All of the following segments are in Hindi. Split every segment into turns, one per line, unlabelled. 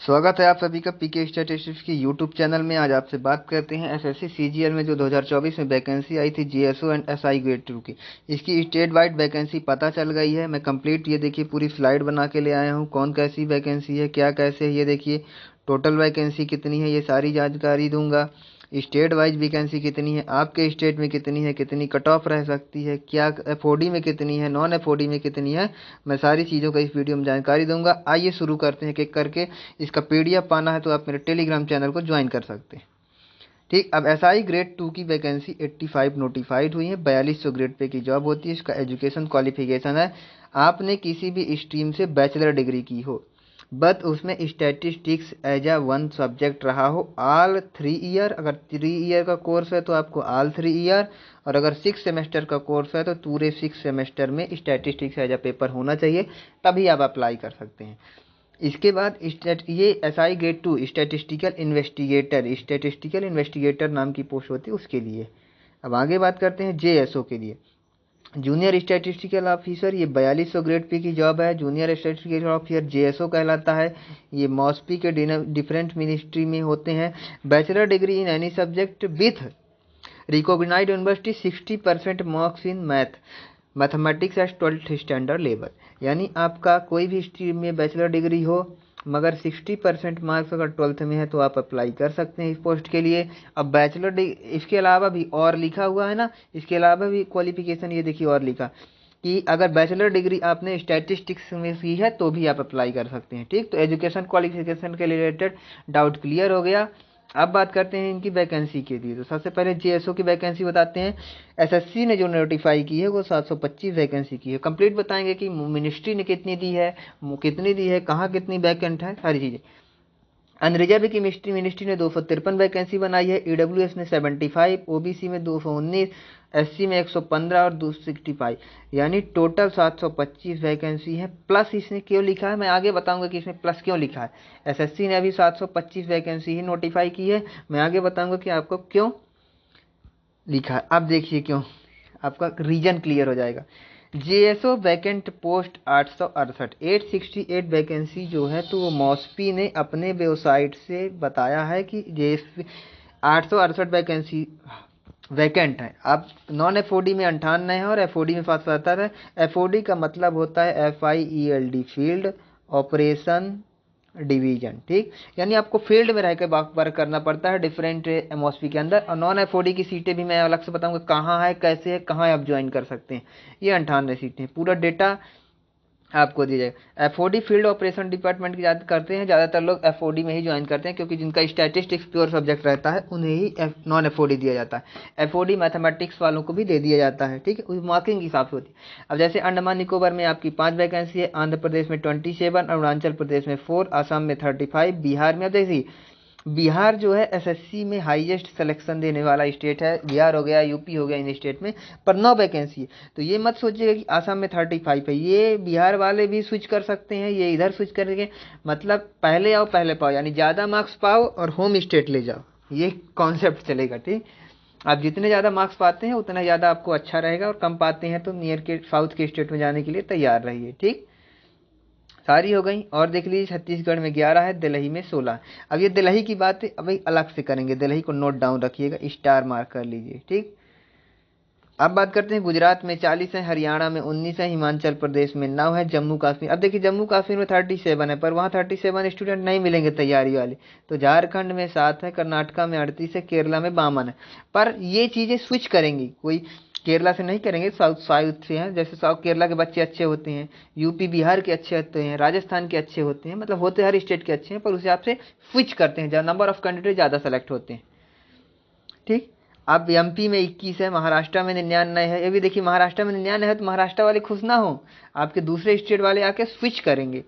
स्वागत है आप सभी का पीके स्टैटिस्टिक्स की यूट्यूब चैनल में। आज आपसे बात करते हैं एसएससी सीजीएल में जो 2024 में वैकेंसी आई थी जीएसओ एंड एसआई ग्रेड 2 की। इसकी स्टेट वाइड वैकेंसी पता चल गई है। मैं कंप्लीट ये देखिए पूरी स्लाइड बना के ले आया हूँ। कौन कैसी वैकेंसी है, क्या कैसे है, ये देखिए टोटल वैकेंसी कितनी है, ये सारी जानकारी दूंगा। स्टेट वाइज वैकेंसी कितनी है, आपके स्टेट में कितनी है, कितनी कट ऑफ रह सकती है, क्या एफओडी में कितनी है, नॉन एफओडी में कितनी है, मैं सारी चीज़ों का इस वीडियो में जानकारी दूंगा। आइए शुरू करते हैं एक एक करके। इसका पीडीएफ पाना है तो आप मेरे टेलीग्राम चैनल को ज्वाइन कर सकते हैं। ठीक, अब एसआई ग्रेड 2 की वैकेंसी 85 नोटिफाइड हुई है। 4200 ग्रेड पे की जॉब होती है। इसका एजुकेशन क्वालिफिकेशन है आपने किसी भी स्ट्रीम से बैचलर डिग्री की हो, बट उसमें statistics as a one subject रहा हो ऑल 3 ईयर। अगर 3 ईयर का कोर्स है तो आपको ऑल 3 ईयर, और अगर 6 सेमेस्टर का कोर्स है तो पूरे 6 सेमेस्टर में स्टैटिस्टिक्स एज अ पेपर होना चाहिए, तभी आप अप्लाई कर सकते हैं। इसके बाद ये एसआई ग्रेड 2 स्टैटिस्टिकल इन्वेस्टिगेटर नाम की पोस्ट होती है, उसके लिए। अब आगे बात करते हैं जेएसओ के लिए, जूनियर स्टैटिस्टिकल ऑफिसर। ये 4200 ग्रेड पे की जॉब है। जूनियर स्टैटिस्टिकल ऑफिसर जेएसओ कहलाता है। ये मॉस्पी के डिफरेंट मिनिस्ट्री में होते हैं। Bachelor degree in any subject with recognised university, 60% marks in mathematics at 12th standard level. यानी आपका कोई भी स्ट्रीम में बैचलर डिग्री हो मगर 60% मार्क्स अगर 12th में है तो आप अप्लाई कर सकते हैं इस पोस्ट के लिए। अब बैचलर इसके अलावा भी और लिखा हुआ है ना, इसके अलावा भी क्वालिफिकेशन ये देखिए और लिखा कि अगर बैचलर डिग्री आपने स्टैटिस्टिक्स में की है तो भी आप अप्लाई कर सकते हैं। ठीक, तो एजुकेशन क्वालिफिकेशन के रिलेटेड डाउट क्लियर हो गया। अब बात करते हैं इनकी वैकेंसी के लिए। तो सबसे पहले जेएसओ की वैकेंसी बताते हैं। एसएससी ने जो नोटिफाई की है वो 725 वैकेंसी की है। कंप्लीट बताएंगे कि मिनिस्ट्री ने कितनी दी है, कहाँ कितनी वैकेंट है, सारी चीज़ें। अनरिजर्व की मिनिस्ट्री ने 253 वैकेंसी बनाई है। ईडब्ल्यूएस ने 75, ओबीसी में 219, एससी में 115 और 265, यानी टोटल 725 वैकेंसी है। प्लस इसने क्यों लिखा है, मैं आगे बताऊंगा कि इसमें प्लस क्यों लिखा है। एसएससी ने अभी 725 वैकेंसी ही नोटिफाई की है, मैं आगे बताऊंगा कि आपको क्यों लिखा है। अब देखिए क्यों, आपका रीजन क्लियर हो जाएगा। जेएसओ वैकेंट पोस्ट 868, 868 वैकेंसी जो है तो वो मॉस्पी ने अपने वेबसाइट से बताया है कि जेएसपी 868 वैकेंसी वैकेंट है। अब नॉन एफओडी में 58 है और एफओडी में 777 है। एफओडी का मतलब होता है FIELD, फील्ड ऑपरेशन डिवीजन। ठीक, यानी आपको फील्ड में रहकर वर्क करना पड़ता है डिफरेंट एमओएसपी के अंदर। और नॉन एफओडी की सीटें भी मैं अलग से बताऊंगा कहाँ है, कैसे है, कहाँ आप ज्वाइन कर सकते हैं। ये 98 सीटें, पूरा डेटा आपको दिया जाएगा। एफओडी फील्ड ऑपरेशन डिपार्टमेंट की याद करते हैं, ज़्यादातर लोग एफओडी में ही ज्वाइन करते हैं क्योंकि जिनका स्टैटिस्टिक्स प्योर सब्जेक्ट रहता है उन्हें ही नॉन एफओडी दिया जाता है। एफओडी मैथमेटिक्स वालों को भी दे दिया जाता है। ठीक है, उस मार्किंग के हिसाब से होती है। अब जैसे अंडमान निकोबार में आपकी 5 वैकेंसी है, आंध्र प्रदेश में 27, अरुणाचल प्रदेश में 4, असम में 35, बिहार में, अब देखिए बिहार जो है एसएससी में हाईएस्ट सिलेक्शन देने वाला स्टेट है। बिहार हो गया, यूपी हो गया, इन स्टेट में पर 9 वैकेंसी है। तो ये मत सोचिएगा कि आसाम में 35 है, ये बिहार वाले भी स्विच कर सकते हैं, ये इधर स्विच करेंगे। मतलब पहले आओ पहले पाओ, यानी ज़्यादा मार्क्स पाओ और होम स्टेट ले जाओ, ये कॉन्सेप्ट चलेगा। ठीक, आप जितने ज़्यादा मार्क्स पाते हैं उतना ज़्यादा आपको अच्छा रहेगा, और कम पाते हैं तो नियर के साउथ के स्टेट में जाने के लिए तैयार रहिए। ठीक, सारी हो गई। और देख लीजिए छत्तीसगढ़ में 11 है, दिल्ली में 16। अब ये दिल्ली की बात अभी अलग से करेंगे, दिल्ली को नोट डाउन रखिएगा, स्टार मार्क कर लीजिए। ठीक, अब बात करते हैं गुजरात में 40 है, हरियाणा में 19 है, हिमाचल प्रदेश में 9 है, जम्मू कश्मीर, अब देखिए जम्मू कश्मीर में 37 है, पर वहाँ 37 स्टूडेंट नहीं मिलेंगे तैयारी वाले। तो झारखंड में 7 है, कर्नाटका में 38 है, केरला में 52 है। पर ये चीज़ें स्विच करेंगी, कोई केरला से नहीं करेंगे, साउथ से हैं। जैसे साउथ केरला के बच्चे अच्छे होते हैं, यूपी बिहार के अच्छे होते हैं, राजस्थान के अच्छे होते हैं, मतलब होते हर स्टेट के अच्छे हैं, पर उस हिसाब से स्विच करते हैं, जहाँ नंबर ऑफ कैंडिडेट ज़्यादा सेलेक्ट होते हैं। ठीक, अब एमपी में 21 है, महाराष्ट्र में 99 है। ये भी देखिए महाराष्ट्र में 99 है तो महाराष्ट्र वाले खुश ना हो, आपके दूसरे स्टेट वाले आके स्विच करेंगे।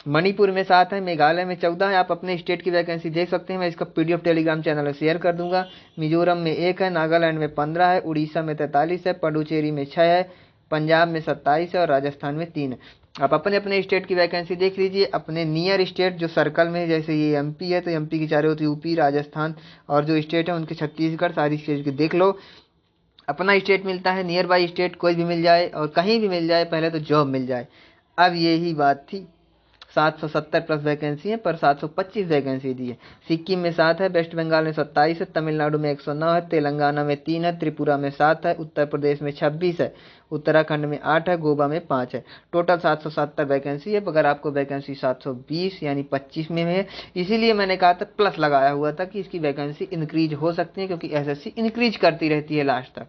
मणिपुर में 7 है, मेघालय में 14 है। आप अपने स्टेट की वैकेंसी देख सकते हैं, मैं इसका पीडीएफ टेलीग्राम चैनल में शेयर कर दूंगा। मिजोरम में 1 है, नागालैंड में 15 है, उड़ीसा में 43 है, पुडुचेरी में 6 है, पंजाब में 27 है और राजस्थान में 3 है। आप अपने अपने स्टेट की वैकेंसी देख लीजिए, अपने नियर स्टेट जो सर्कल में, जैसे ये एमपी है तो एमपी की चारों ओर यूपी, राजस्थान और जो स्टेट है उनके छत्तीसगढ़, सारी स्टेट की देख लो। अपना स्टेट मिलता है, नियर बाई स्टेट कोई भी मिल जाए और कहीं भी मिल जाए, पहले तो जॉब मिल जाए। अब यही बात थी, 770 प्लस वैकेंसी है पर 725 वैकेंसी दी है। सिक्किम में 7 है, वेस्ट बंगाल में 27 है, तमिलनाडु में 109 है, तेलंगाना में 3 है, त्रिपुरा में 7 है, उत्तर प्रदेश में 26 है, उत्तराखंड में 8 है, गोवा में 5 है। टोटल 770 वैकेंसी है। अगर आपको वैकेंसी 720 यानी 25 में है, इसीलिए मैंने कहा था प्लस लगाया हुआ था कि इसकी वैकेंसी इंक्रीज हो सकती है, क्योंकि एसएससी इंक्रीज करती रहती है लास्ट तक।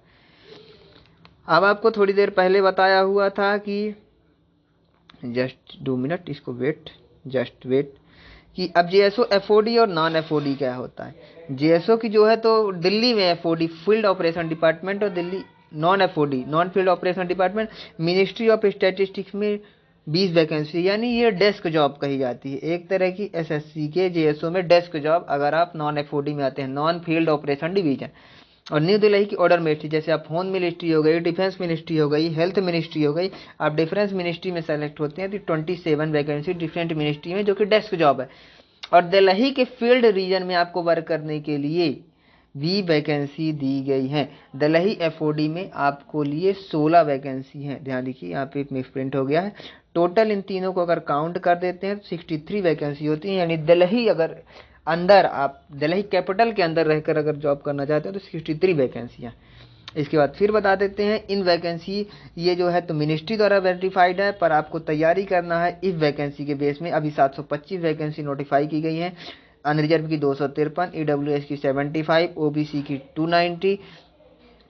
अब आपको थोड़ी देर पहले बताया हुआ था कि जस्ट 2 मिनट, इसको जस्ट वेट कि अब जेएसओ एफओडी और नॉन एफओडी क्या होता है। जेएसओ की जो है तो दिल्ली में एफओडी फील्ड ऑपरेशन डिपार्टमेंट और Delhi non FOD non field operation department ministry of statistics में 20 वैकेंसी, यानी ये डेस्क जॉब कही जाती है, एक तरह की एसएससी के जेएसओ में डेस्क जॉब अगर आप नॉन एफओडी में आते हैं, नॉन फील्ड ऑपरेशन डिवीजन। और न्यू दिल्ली की ऑर्डर मिनिस्ट्री, जैसे आप होम मिनिस्ट्री हो गई, डिफेंस मिनिस्ट्री हो गई, हेल्थ मिनिस्ट्री हो गई, आप डिफेंस मिनिस्ट्री में सेलेक्ट होते हैं तो 27 वैकेंसी डिफरेंट मिनिस्ट्री में, जो कि डेस्क जॉब है। और दिल्ली के फील्ड रीजन में आपको वर्क करने के लिए भी वैकेंसी दी गई है। दिल्ली एफओडी में आपको लिए 16 वैकेंसी है। ध्यान रखिए, यहाँ पे मिस प्रिंट हो गया है। टोटल इन तीनों को अगर काउंट कर देते हैं तो 63 वैकेंसी होती है, यानी दिल्ली अगर अंदर आप दिल्ली कैपिटल के अंदर रहकर अगर जॉब करना चाहते हैं तो 63 वैकेंसियाँ। इसके बाद फिर बता देते हैं इन वैकेंसी, ये जो है तो मिनिस्ट्री द्वारा वेरीफाइड है, पर आपको तैयारी करना है इस वैकेंसी के बेस में। अभी 725 वैकेंसी नोटिफाई की गई है। अनरिजर्व की 253, ईडब्ल्यूएस की 75, ओबीसी की 290,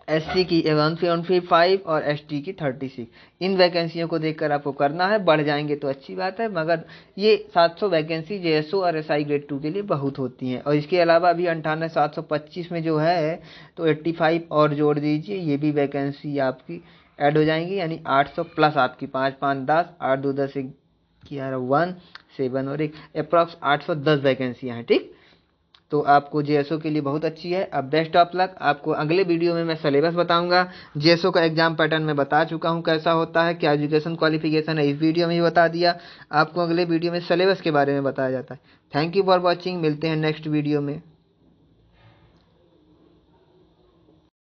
एससी की 175 और एसटी की 36। इन वैकेंसियों को देखकर आपको करना है, बढ़ जाएंगे तो अच्छी बात है, मगर ये 700 वैकेंसी जेएसओ और एसआई ग्रेड 2 के लिए बहुत होती हैं। और इसके अलावा अभी 98,725 में जो है तो 85 और जोड़ दीजिए, ये भी वैकेंसी आपकी ऐड हो जाएंगी, यानी 800 प्लस आपकी 5 5 10 8 2 10 11 1 7 और 1 अप्रॉक्स 810 वैकेंसियाँ हैं। ठीक, तो आपको जेएसओ के लिए बहुत अच्छी है। अब बेस्ट ऑफ लक। आपको अगले वीडियो में मैं सिलेबस बताऊंगा। जेएसओ का एग्जाम पैटर्न मैं बता चुका हूं कैसा होता है, क्या एजुकेशन क्वालिफिकेशन है, इस वीडियो में ही बता दिया। आपको अगले वीडियो में सिलेबस के बारे में बताया जाता है। Thank you for watching. मिलते हैं नेक्स्ट वीडियो में।